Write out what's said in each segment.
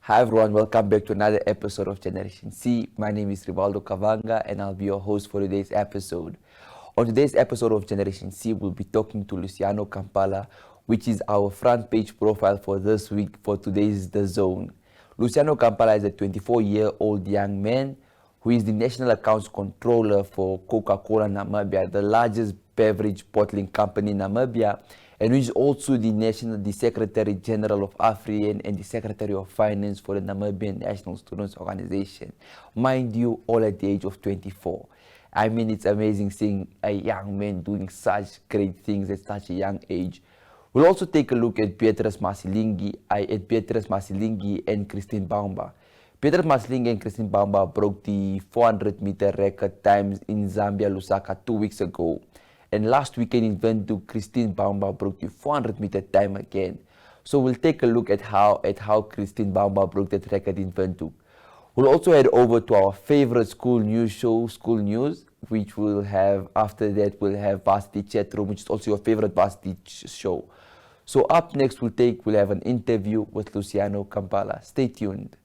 Hi everyone, welcome back to another episode of Generation C. My name is Rivaldo Kavanga and I'll be your host for today's episode. On today's episode of Generation C, we'll be talking to Luciano Campala, which is our front page profile for this week for today's The Zone. Luciano Campala is a 24-year-old young man who is the National Accounts Controller for Coca-Cola Namibia, the largest beverage bottling company in Namibia, and who is also the Secretary General of AFRIEN and the Secretary of Finance for the Namibian National Students Organization. Mind you, all at the age of 24. I mean, it's amazing seeing a young man doing such great things at such a young age. We'll also take a look at Beatrice Masilingi and Christine Baumba. Beatrice Masilingi and Christine Baumba broke the 400-meter record times in Zambia, Lusaka 2 weeks ago. And last weekend in Windhoek, Christine Baumba broke the 400-meter time again. So we'll take a look at how Christine Baumba broke that record in Windhoek. We'll also head over to our favorite school news show, School News, which we'll have, after that, we'll have Varsity Chatroom, which is also your favorite varsity show. So up next, we'll have an interview with Luciano Campala. Stay tuned.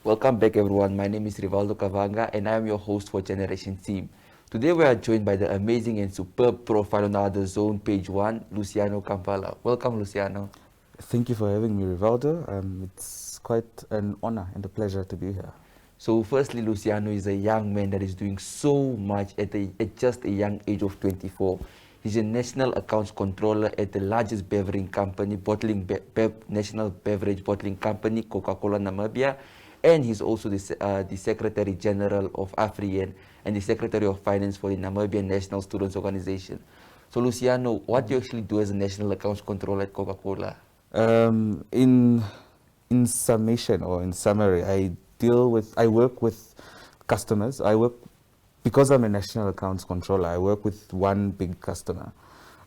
Welcome back everyone, my name is Rivaldo Kavanga and I am your host for Generation C. Today we are joined by the amazing and superb profile on our The Zone page 1, Luciano Campala. Welcome Luciano. Thank you for having me, Rivaldo. It's quite an honor and a pleasure to be here. So firstly, Luciano is a young man that is doing so much at just a young age of 24. He's a National Accounts Controller at the largest beverage company, National Beverage Bottling Company, Coca-Cola Namibia. And he's also the Secretary General of AFRIEN and the Secretary of Finance for the Namibian National Students Organization. So Luciano, what do you actually do as a National Accounts Controller at Coca-Cola? In summation or in summary, I work with customers. Because I'm a National Accounts Controller, I work with one big customer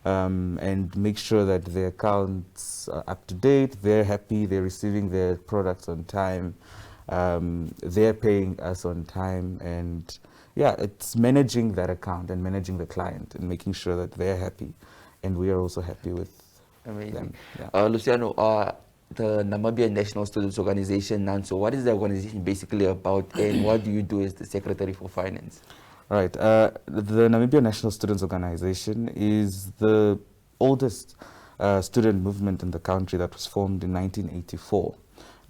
and make sure that their accounts are up to date, they're happy, they're receiving their products on time. They're paying us on time, and yeah, it's managing that account and managing the client and making sure that they're happy and we are also happy with them. Yeah. Luciano, the Namibian National Students Organization, NANSO, what is the organization basically about and what do you do as the Secretary for Finance? Right, the Namibian National Students Organization is the oldest student movement in the country that was formed in 1984.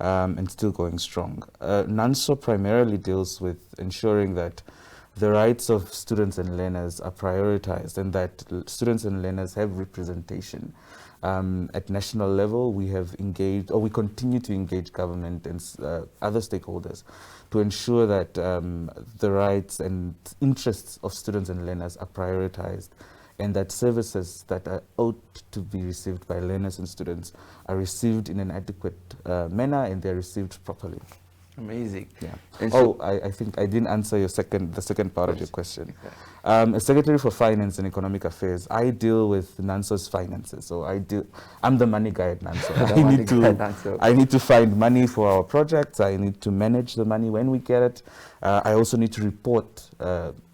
And still going strong. NANSO primarily deals with ensuring that the rights of students and learners are prioritized and that students and learners have representation. At national level, we have engaged, or we continue to engage government and other stakeholders to ensure that the rights and interests of students and learners are prioritized, and that services that are ought to be received by learners and students are received in an adequate manner and they're received properly. Amazing. Yeah. And I think I didn't answer the second part of your question. Okay. As Secretary for Finance and Economic Affairs, I deal with NANSO's finances. So I'm the money guy at NANSO. I need to find money for our projects. I need to manage the money when we get it. I also need to report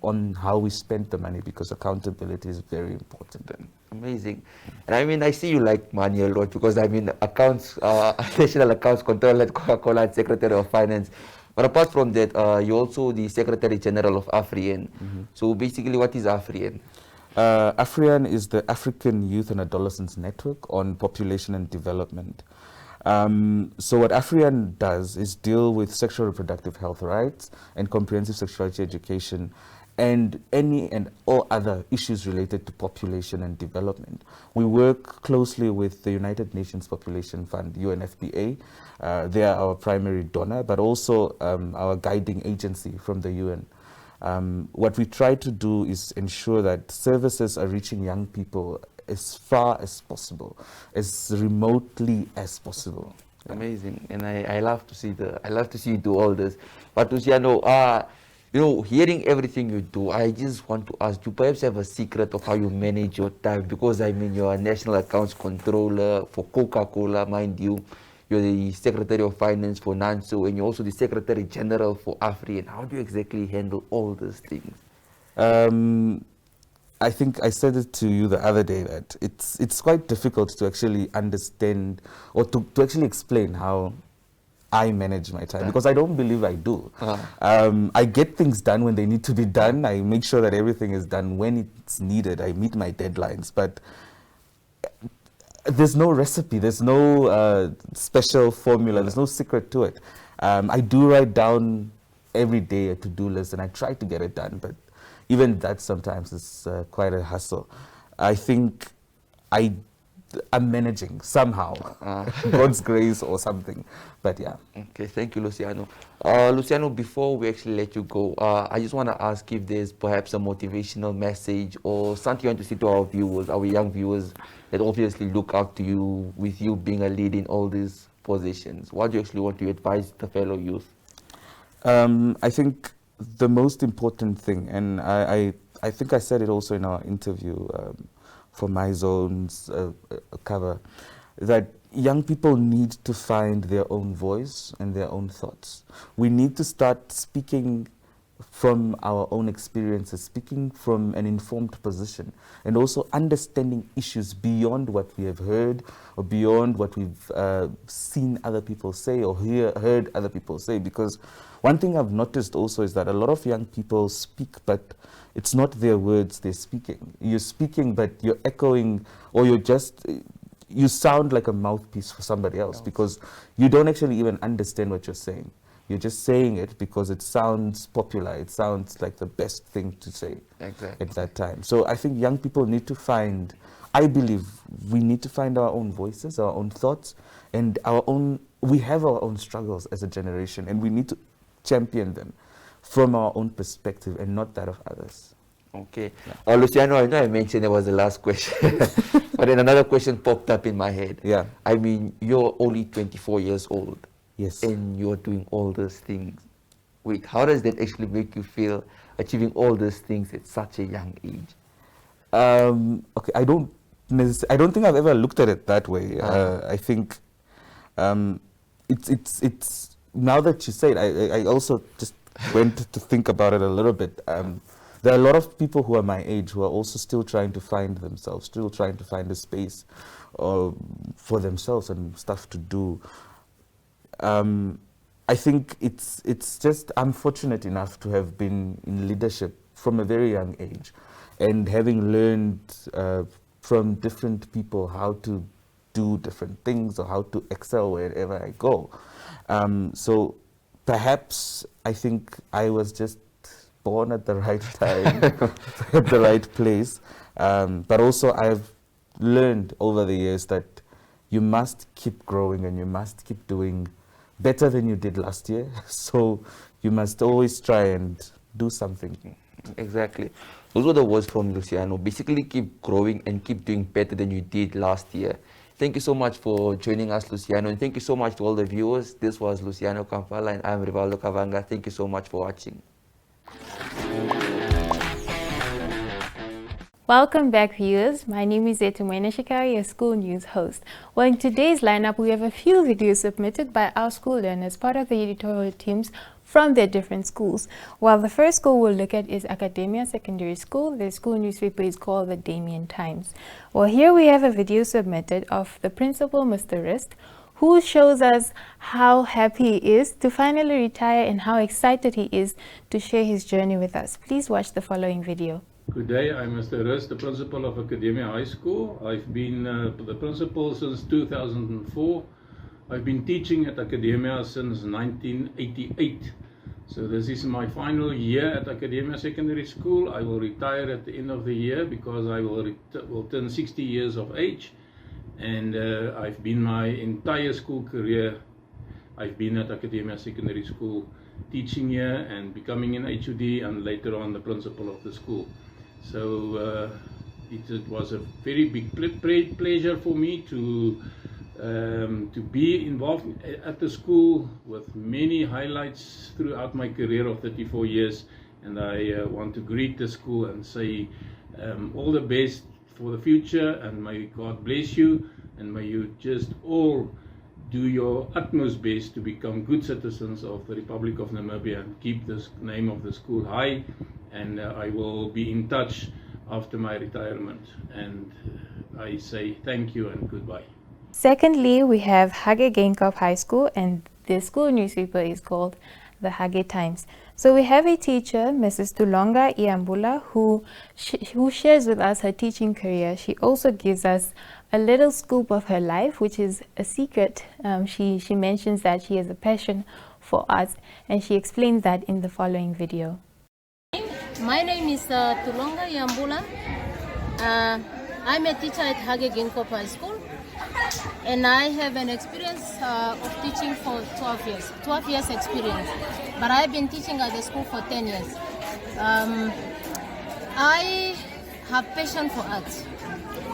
on how we spent the money because accountability is very important. Amazing. And I mean, I see you like money a lot because I mean, National Accounts Controller at Coca-Cola and Secretary of Finance. But apart from that, you're also the Secretary General of AFRIEN. Mm-hmm. So basically, what is AFRIEN? AFRIEN is the African Youth and Adolescents Network on Population and Development. So what AFRIEN does is deal with sexual reproductive health rights and comprehensive sexuality education and any and all other issues related to population and development. We work closely with the United Nations Population Fund, UNFPA. They are our primary donor, but also our guiding agency from the UN. What we try to do is ensure that services are reaching young people as far as possible, as remotely as possible. Amazing, and I love to see you do all this. But Luciano, hearing everything you do, I just want to ask you, perhaps have a secret of how you manage your time, because I mean you're a national accounts controller for Coca-Cola, mind you. You're the Secretary of Finance for NANSO, and you're also the Secretary General for AFRI. And how do you exactly handle all these things? I think I said it to you the other day that it's quite difficult to actually understand or to actually explain how I manage my time, because I don't believe I do. I get things done when they need to be done. I make sure that everything is done when it's needed. I meet my deadlines, but there's no recipe, there's no special formula, there's no secret to it. I do write down every day a to-do list, and I try to get it done, but even that sometimes is quite a hustle. I think I'm managing somehow, God's grace or something, but yeah. Okay, thank you, Luciano. Luciano, before we actually let you go, I just want to ask if there's perhaps a motivational message or something you want to say to our viewers, our young viewers, that obviously look up to you, with you being a lead in all these positions. What do you actually want to advise the fellow youth? I think the most important thing, and I think I said it also in our interview for My Zone's cover, that young people need to find their own voice and their own thoughts. We need to start speaking from our own experiences, speaking from an informed position, and also understanding issues beyond what we have heard or beyond what we've seen other people say or heard other people say. Because one thing I've noticed also is that a lot of young people speak, but it's not their words they're speaking. You're speaking, but you're echoing, or you sound like a mouthpiece for somebody else, because you don't actually even understand what you're saying. You're just saying it because it sounds popular. It sounds like the best thing to say at that time. So I think young people need to find, I believe we need to find our own voices, our own thoughts, and we have our own struggles as a generation, and we need to champion them from our own perspective and not that of others. Okay. Luciano, I know I mentioned it was the last question, but then another question popped up in my head. Yeah. I mean, you're only 24 years old. Yes. And you're doing all those things. Wait, how does that actually make you feel, achieving all those things at such a young age? Okay, I don't think I've ever looked at it that way. I think it's now that you say it, I also just went to think about it a little bit. There are a lot of people who are my age who are also still trying to find themselves, still trying to find a space for themselves and stuff to do. I think it's just, I'm fortunate enough to have been in leadership from a very young age, and having learned from different people how to do different things or how to excel wherever I go. So perhaps I think I was just born at the right time, at the right place. But also I've learned over the years that you must keep growing and you must keep doing better than you did last year. So you must always try and do something. Exactly. Those were the words from Luciano. Basically, keep growing and keep doing better than you did last year. Thank you so much for joining us, Luciano. And thank you so much to all the viewers. This was Luciano Campala, and I'm Rivaldo Kavanga. Thank you so much for watching. Welcome back, viewers. My name is Etumwene Shikari, your school news host. Well, in today's lineup, we have a few videos submitted by our school learners, part of the editorial teams from their different schools. While the first school we'll look at is Academia Secondary School. Their school newspaper is called the Damien Times. Well, here we have a video submitted of the principal, Mr. Rist, who shows us how happy he is to finally retire and how excited he is to share his journey with us. Please watch the following video. Good day, I'm Mr. Rist, the principal of Academia High School. I've been the principal since 2004. I've been teaching at Academia since 1988. So this is my final year at Academia Secondary School. I will retire at the end of the year because I will turn 60 years of age. And I've been my entire school career I've been at Academia Secondary School teaching here and becoming an HOD and later on the principal of the school. So it was a very big pleasure for me to be involved at the school with many highlights throughout my career of 34 years. And I want to greet the school and say all the best for the future, and may God bless you, and may you just all do your utmost best to become good citizens of the Republic of Namibia and keep this name of the school high. And I will be in touch after my retirement. And I say thank you and goodbye. Secondly, we have Hage Geingob High School, and the school newspaper is called the Hage Times. So we have a teacher, Mrs. Tulonga Iambula, who shares with us her teaching career. She also gives us a little scoop of her life, which is a secret. She mentions that she has a passion for arts, and she explains that in the following video. My name is Tulonga Iambula. I'm a teacher at Hage Geingob High School, and I have an experience of teaching for 12 years experience, but I've been teaching at the school for 10 years. I have passion for art,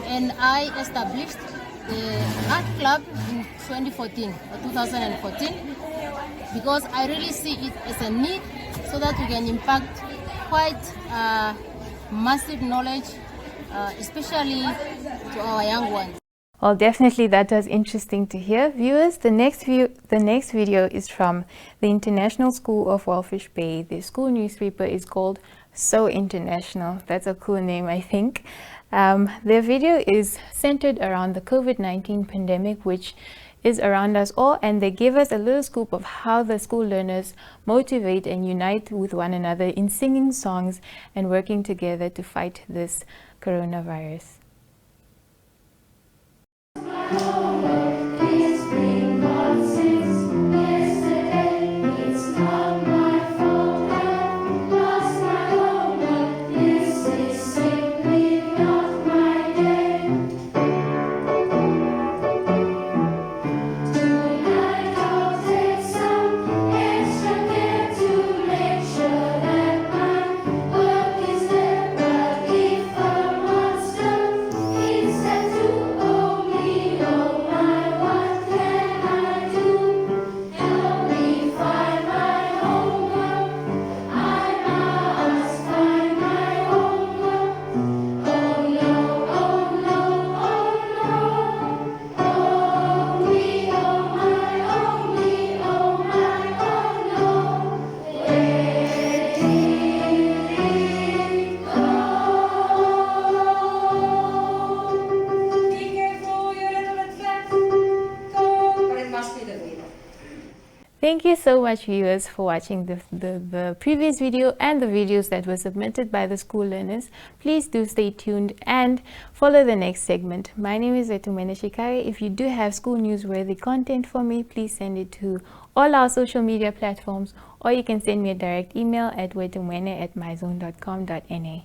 and I established the art club in 2014 or 2014 because I really see it as a need so that we can impact quite massive knowledge, especially to our young ones. Well, definitely that was interesting to hear. Viewers, the next video is from the International School of Walvis Bay. The school newspaper is called So International. That's a cool name, I think. Their video is centered around the COVID-19 pandemic, which is around us all, and they give us a little scoop of how the school learners motivate and unite with one another in singing songs and working together to fight this coronavirus. Thank you so much, viewers, for watching the previous video and the videos that were submitted by the school learners. Please do stay tuned and follow the next segment. My name is Vetumene Shikari. If you do have school newsworthy content for me, please send it to all our social media platforms, or you can send me a direct email at wetumene@myzone.com.na.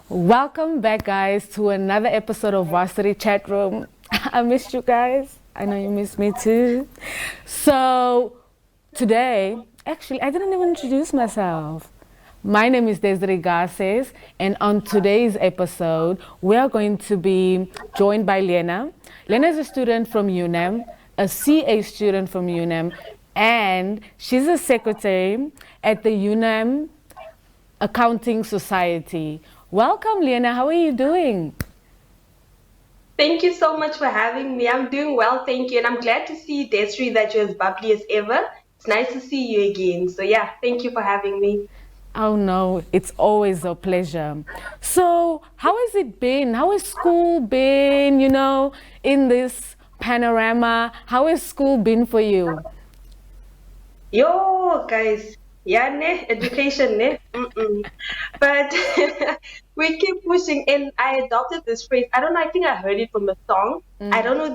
Welcome back, guys, to another episode of Varsity Chatroom. I missed you guys. I know you missed me too. So today, actually, I didn't even introduce myself. My name is Desiree Garces, and on today's episode, we are going to be joined by Lena. Lena is a student from UNAM, a CA student from UNAM, and she's a secretary at the UNAM Accounting Society. Welcome, Lena. How are you doing? Thank you so much for having me. I'm doing well, thank you. And I'm glad to see, Desiree, that you're as bubbly as ever. It's nice to see you again. So yeah, thank you for having me. Oh no, it's always a pleasure. So how has it been? How has school been, in this panorama? How has school been for you? Yo, guys. Yeah, education, but we keep pushing. And I adopted this phrase. I don't know. I think I heard it from a song. I don't know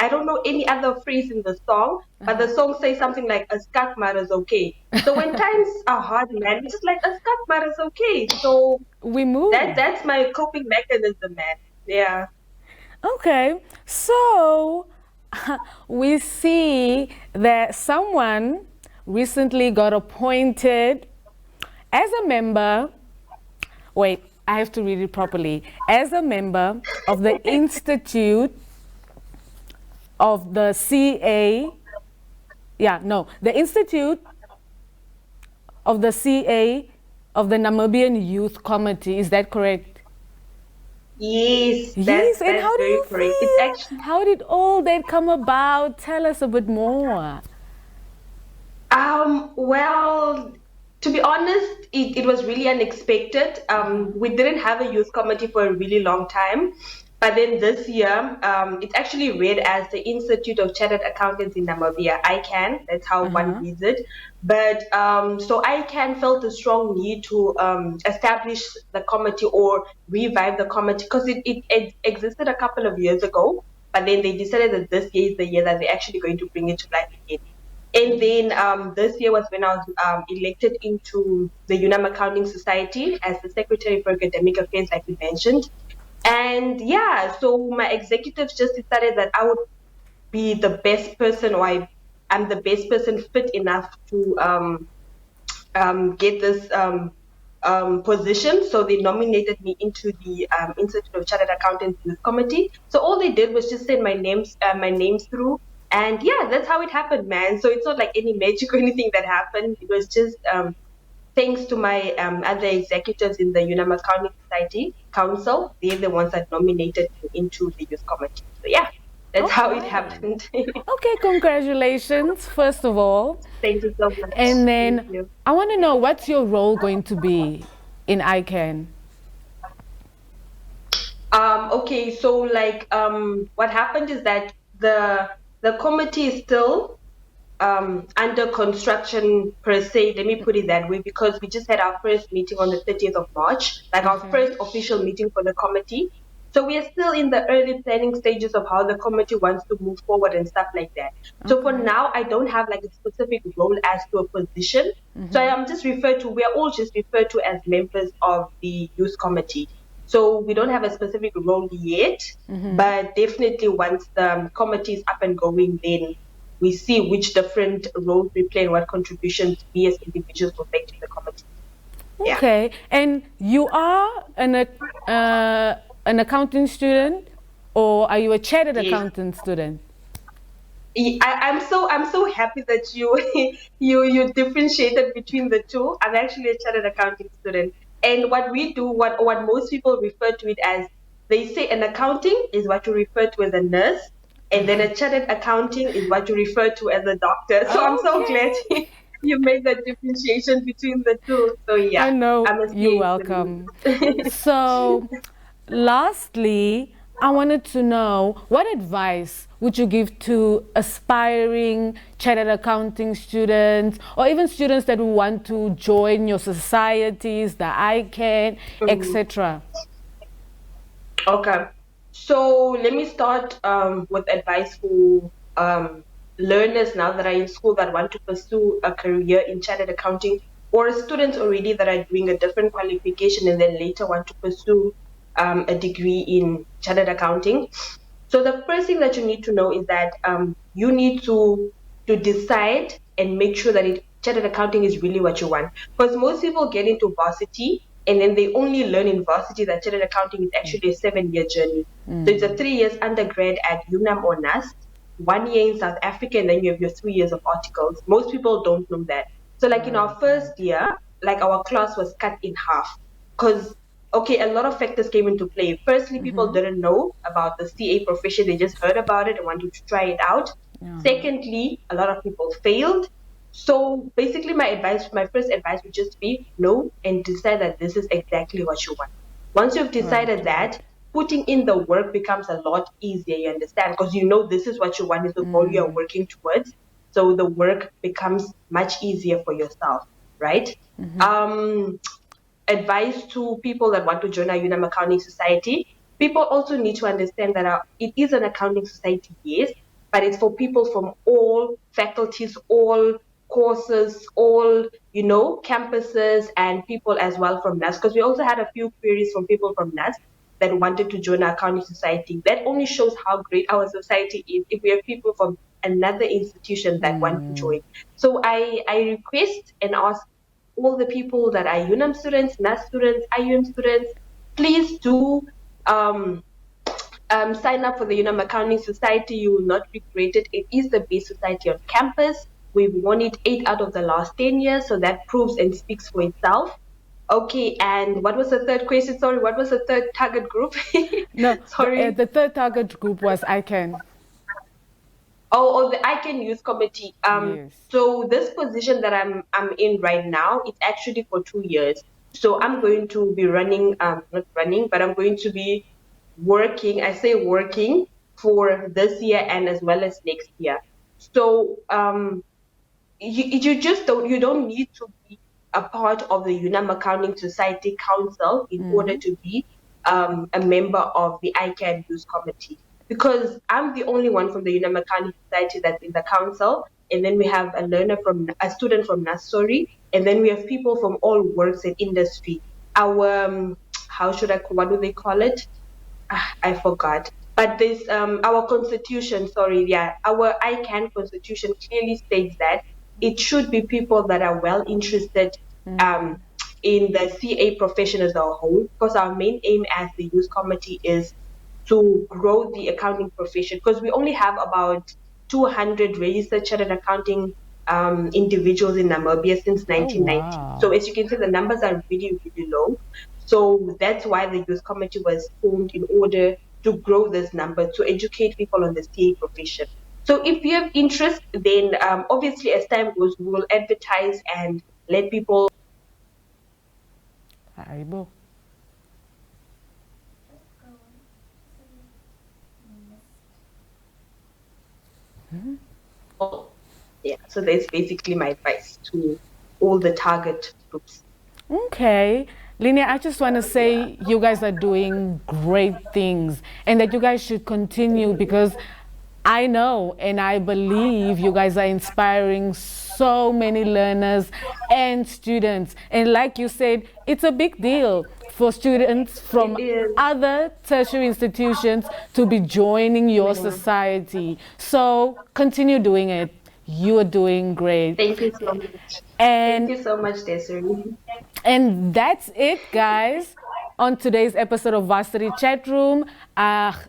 I don't know any other phrase in the song, but the song says something like "a scat matters okay." So when times are hard, man, it's just like a scat matters okay. So we move. That's my coping mechanism, man. Yeah. Okay, so we see that someone recently got appointed as a member. Wait, I have to read it properly. As a member of the Institute of the the Institute of the CA of the Namibian Youth Committee. Is that correct? Yes, Yes, and that's how do very you correct. feel? It's actually How did all that come about? Tell us a bit more. Well, to be honest, it was really unexpected. We didn't have a youth committee for a really long time. But then this year, it's actually read as the Institute of Chartered Accountants in Namibia, ICAN. That's how one reads it. But so ICAN felt a strong need to establish the committee or revive the committee because it existed a couple of years ago. But then they decided that this year is the year that they're actually going to bring it to life again. And then this year was when I was elected into the UNAM Accounting Society as the Secretary for Academic Affairs, like you mentioned. And yeah, so my executives just decided that I would be the best person, or I'm the best person fit enough to get this position. So they nominated me into the Institute of Chartered Accountants Youth Committee. So all they did was just send my names through. And yeah, that's how it happened, man. So it's not like any magic or anything that happened. It was just thanks to my other executives in the UNAM Accounting Society Council. They're the ones that nominated me into the youth committee. So yeah, that's how it happened. Okay, congratulations, first of all. Thank you so much. And Thank then you. I want to know, what's your role going to be in ICAN? Okay, so like what happened is that the committee is still under construction per se, let me put it that way, because we just had our first meeting on the 30th of March, like our first official meeting for the committee. So we are still in the early planning stages of how the committee wants to move forward and stuff like that. So for now, I don't have like a specific role as to a position. So I am just we are all just referred to as members of the youth committee. So we don't have a specific role yet, but definitely once the committee is up and going, then we see which different roles we play and what contributions we as individuals will make to the committee. Yeah. Okay, and you are an accounting student, or are you a chartered accountant student? I'm so happy that you differentiated between the two. I'm actually a chartered accounting student, and what we do, what most people refer to it as, they say an accounting is what you refer to as a nurse, and then a chartered accounting is what you refer to as a doctor. So I'm so glad you made that differentiation between the two. So yeah, I know, you're welcome. So lastly, I wanted to know, what advice would you give to aspiring chartered accounting students, or even students that want to join your societies, the ICAN, etc.? Okay. So let me start with advice for learners now that are in school that want to pursue a career in chartered accounting, or students already that are doing a different qualification and then later want to pursue a degree in chartered accounting. So the first thing that you need to know is that you need to decide and make sure that chartered accounting is really what you want. Because most people get into varsity and then they only learn in varsity that chartered accounting is actually a 7-year journey. So it's a 3 years undergrad at UNAM or NAST, 1 year in South Africa, and then you have your 3 years of articles. Most people don't know that. So like in our first year, like our class was cut in half because, okay, a lot of factors came into play. Firstly, people didn't know about the CA profession. They just heard about it and wanted to try it out. Secondly, a lot of people failed. So basically my first advice would just be know and decide that this is exactly what you want. Once you've decided that, putting in the work becomes a lot easier, you understand? Because you know this is what you want, is the goal you're working towards. So the work becomes much easier for yourself, right? Advice to people that want to join our UNAM Accounting Society. People also need to understand that it is an accounting society, yes, but it's for people from all faculties, all courses, all, campuses, and people as well from NAS. Because we also had a few queries from people from NAS. that wanted to join our accounting society. That only shows how great our society is if we have people from another institution that want to join. So I request and ask all the people that are UNAM students, NAS students, IUM students, please do sign up for the UNAM Accounting Society. You will not regret it. It is the best society on campus. We've won it 8 out of the last 10 years, so that proves and speaks for itself. Okay, and what was the third question? Sorry, what was the third target group? No, sorry. the third target group was ICAN. Oh, the ICAN Youth Committee. Yes. So this position that I'm in right now, it's actually for 2 years. So I'm going to be running, not running, but I'm going to be working. I say working for this year and as well as next year. So you don't need to be a part of the UNAM Accounting Society Council in order to be a member of the ICAN Youth Committee, because I'm the only one from the UNAM Accounting Society that's in the council, and then we have a student from Nasori, and then we have people from all works and industry. Our what do they call it? I forgot. But there's our constitution, our ICAN constitution clearly states that it should be people that are well interested in the CA profession as a whole, because our main aim as the youth committee is to grow the accounting profession, because we only have about 200 registered chartered accounting individuals in Namibia since 1990. wow. So as you can see, the numbers are really, really low. So that's why the youth committee was formed, in order to grow this number, to educate people on the CA profession. So if you have interest, then obviously as time goes, we will advertise and let people. Aibo. Yeah, so that's basically my advice to all the target groups. Okay. Linea, I just want to say you guys are doing great things and that you guys should continue, because I know and I believe you guys are inspiring so many learners and students. And like you said, it's a big deal for students from other tertiary institutions to be joining your society. So continue doing it. You are doing great. Thank you so much. And thank you so much, Desiree. And that's it, guys, on today's episode of Varsity Chatroom.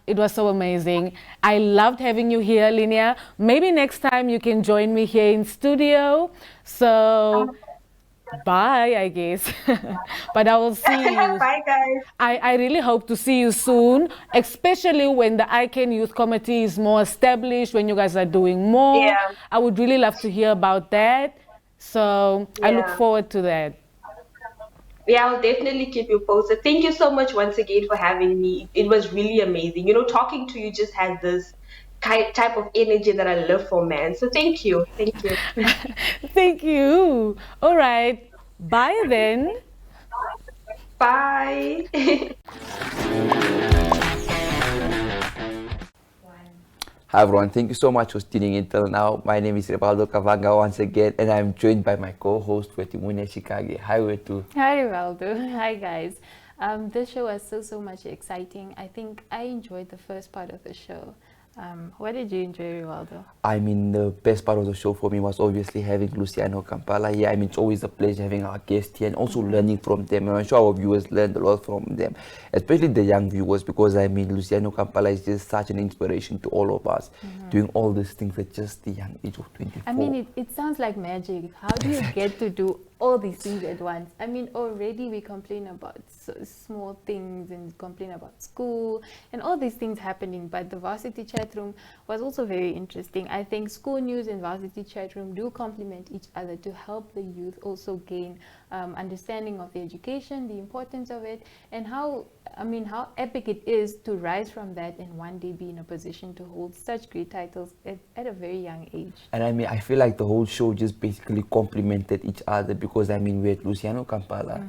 It was so amazing. I loved having you here, Linea. Maybe next time you can join me here in studio. So, bye, I guess. But I will see you. Bye, guys. I really hope to see you soon, especially when the ICAN Youth Committee is more established, when you guys are doing more. Yeah. I would really love to hear about that. So, I look forward to that. Yeah, I'll definitely keep you posted. Thank you so much once again for having me. It was really amazing. You know, talking to you just had this type of energy that I love for, man. So thank you. Thank you. Thank you. All right. Bye then. Bye. Hi everyone, thank you so much for tuning in till now. My name is Rivaldo Kavanga once again, and I'm joined by my co-host Wetimune Shikage. Hi Wetu. Hi Rivaldo. Hi guys. This show was so much exciting. I think I enjoyed the first part of the show. What did you enjoy, Rivaldo? I mean, the best part of the show for me was obviously having Luciano Campala here. I mean, it's always a pleasure having our guests here and also learning from them. And I'm sure our viewers learned a lot from them, especially the young viewers, because I mean, Luciano Campala is just such an inspiration to all of us, doing all these things at just the young age of 24. I mean, it sounds like magic. How do you get to do all these things at once? I mean, already we complain about small things and complain about school and all these things happening, but the Varsity Chatroom was also very interesting. I think school news and Varsity Chatroom do complement each other to help the youth also gain understanding of the education, the importance of it, and how epic it is to rise from that and one day be in a position to hold such great titles at a very young age. And I mean, I feel like the whole show just basically complemented each other, because I mean, we had Luciano Campala,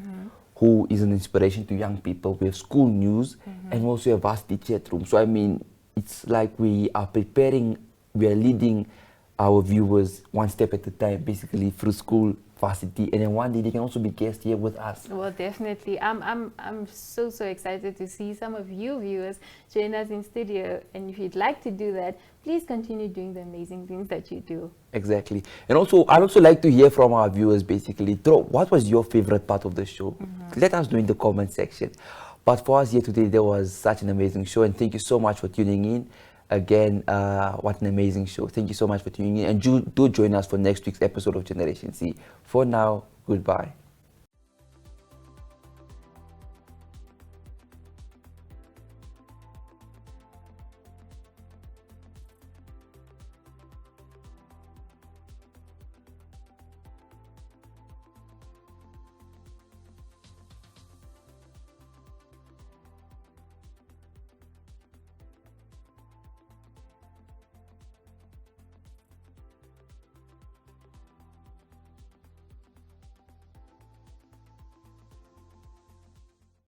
who is an inspiration to young people. We have school news, and also a Varsity Chatroom. So I mean, it's like we are leading our viewers one step at a time, basically through school, Varsity, and then one day they can also be guests here with us. Well, definitely. I'm so excited to see some of you viewers join us in studio. And if you'd like to do that, please continue doing the amazing things that you do. Exactly. And also, I'd also like to hear from our viewers, basically. What was your favorite part of the show? Let us know in the comment section. But for us here today, there was such an amazing show, and thank you so much for tuning in. Again, what an amazing show. Thank you so much for tuning in, and do join us for next week's episode of Generation C. For now, goodbye.